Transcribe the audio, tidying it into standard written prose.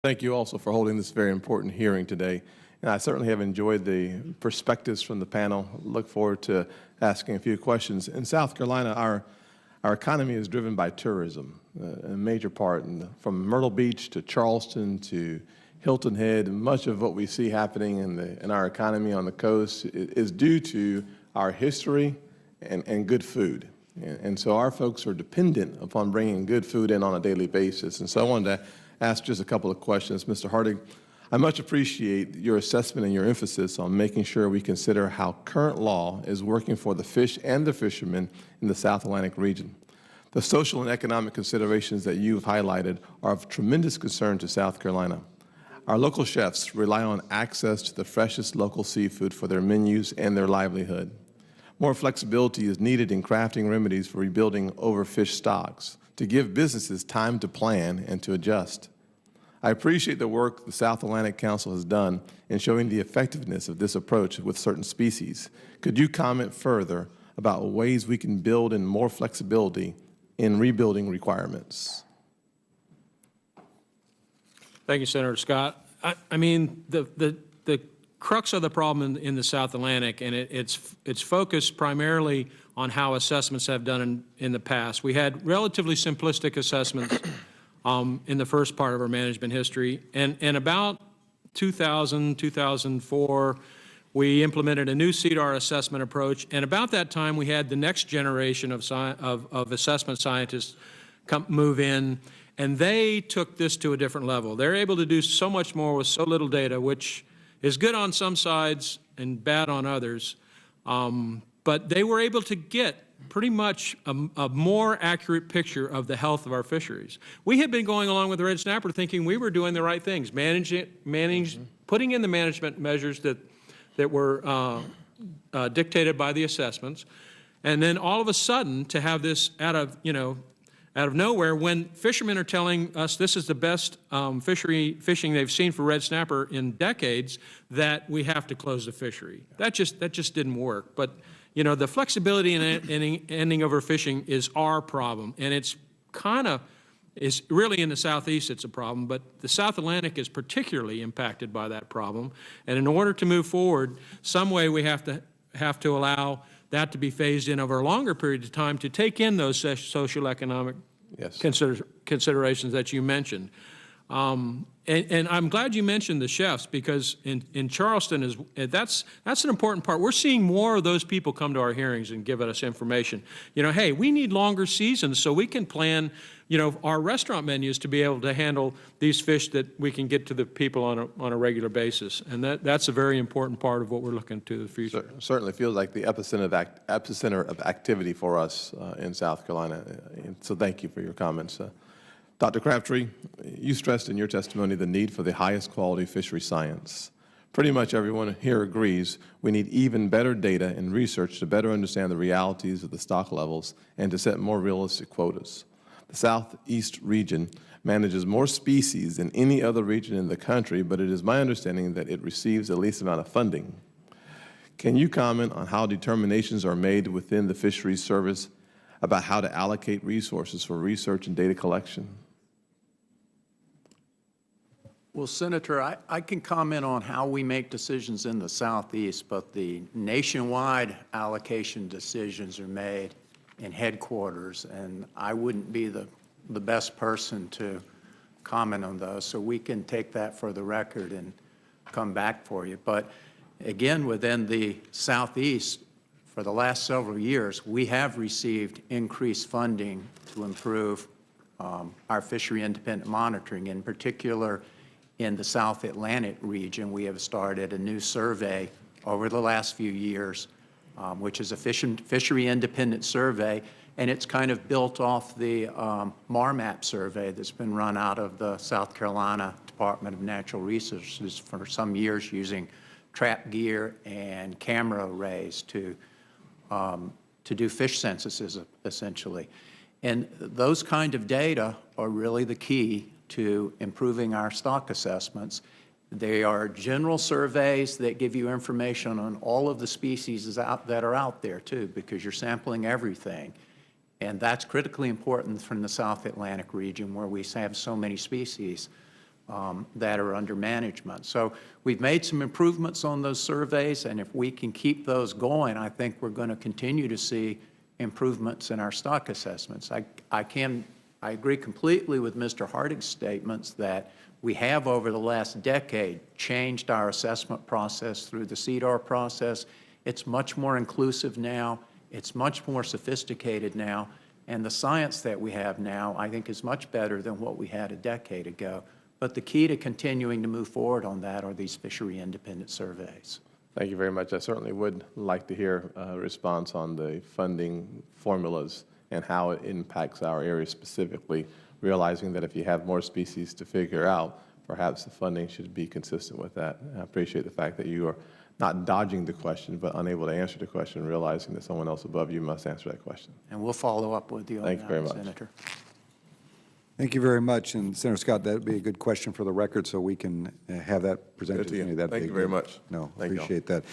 Thank you also for holding this very important hearing today. And I certainly have enjoyed the perspectives from the panel. Look forward to asking a few questions. In South Carolina, our economy is driven by tourism, a major part. And from Myrtle Beach to Charleston to Hilton Head, much of what we see happening in our economy on the coast is due to our history and good food. And so our folks are dependent upon bringing good food in on a daily basis. And so I wanted to ask just a couple of questions. Mr. Hardig, I much appreciate your assessment and your emphasis on making sure we consider how current law is working for the fish and the fishermen in the South Atlantic region. The social and economic considerations that you've highlighted are of tremendous concern to South Carolina. Our local chefs rely on access to the freshest local seafood for their menus and their livelihood. More flexibility is needed in crafting remedies for rebuilding overfished stocks to give businesses time to plan and to adjust. I appreciate the work the South Atlantic Council has done in showing the effectiveness of this approach with certain species. Could you comment further about ways we can build in more flexibility in rebuilding requirements? Thank you, Senator Scott. I mean, the crux of the problem in the South Atlantic, and it's focused primarily on how assessments have done in the past. We had relatively simplistic assessments in the first part of our management history, and about 2000, 2004, we implemented a new CDAR assessment approach, and about that time we had the next generation of assessment scientists move in, and they took this to a different level. They're able to do so much more with so little data, which is good on some sides and bad on others. But they were able to get pretty much a more accurate picture of the health of our fisheries. We had been going along with the red snapper thinking we were doing the right things, putting in the management measures that were dictated by the assessments. And then all of a sudden to have this out of nowhere, when fishermen are telling us this is the best fishing they've seen for red snapper in decades, that we have to close the fishery. That just didn't work. But the flexibility in ending overfishing is our problem, and it's really in the Southeast it's a problem, but the South Atlantic is particularly impacted by that problem. And in order to move forward, some way we have to allow that to be phased in over a longer period of time to take in those social economic considerations that you mentioned. And I'm glad you mentioned the chefs, because in Charleston, that's an important part. We're seeing more of those people come to our hearings and give us information. Hey, we need longer seasons so we can plan, our restaurant menus to be able to handle these fish that we can get to the people on a regular basis. And that's a very important part of what we're looking to the future. Certainly feels like the epicenter of activity for us in South Carolina. So thank you for your comments. Dr. Crabtree, you stressed in your testimony the need for the highest quality fishery science. Pretty much everyone here agrees we need even better data and research to better understand the realities of the stock levels and to set more realistic quotas. The Southeast region manages more species than any other region in the country, but it is my understanding that it receives the least amount of funding. Can you comment on how determinations are made within the Fisheries Service about how to allocate resources for research and data collection? Well, Senator, I can comment on how we make decisions in the Southeast, but the nationwide allocation decisions are made in headquarters, and I wouldn't be the best person to comment on those. So we can take that for the record and come back for you. But again, within the Southeast, for the last several years, we have received increased funding to improve our fishery independent monitoring. In particular, in the South Atlantic region, we have started a new survey over the last few years, which is a fishery independent survey, and it's kind of built off the MARMAP survey that's been run out of the South Carolina Department of Natural Resources for some years, using trap gear and camera arrays to do fish censuses, essentially. And those kind of data are really the key to improving our stock assessments. They are general surveys that give you information on all of the species that are out there, too, because you're sampling everything. And that's critically important from the South Atlantic region, where we have so many species. that are under management. So we've made some improvements on those surveys, and if we can keep those going, I think we're going to continue to see improvements in our stock assessments. I agree completely with Mr. Harding's statements that we have, over the last decade, changed our assessment process through the CDR process. It's much more inclusive now. It's much more sophisticated now. And the science that we have now, I think, is much better than what we had a decade ago. But the key to continuing to move forward on that are these fishery independent surveys. Thank you very much. I certainly would like to hear a response on the funding formulas and how it impacts our area specifically, realizing that if you have more species to figure out, perhaps the funding should be consistent with that. I appreciate the fact that you are not dodging the question, but unable to answer the question, realizing that someone else above you must answer that question. And we'll follow up with you on that, Thank you very much. Senator. Thank you very much. And Senator Scott, that would be a good question for the record so we can have that presented Good to you. That'd be Thank you good. very much. No, Thank you all. appreciate that.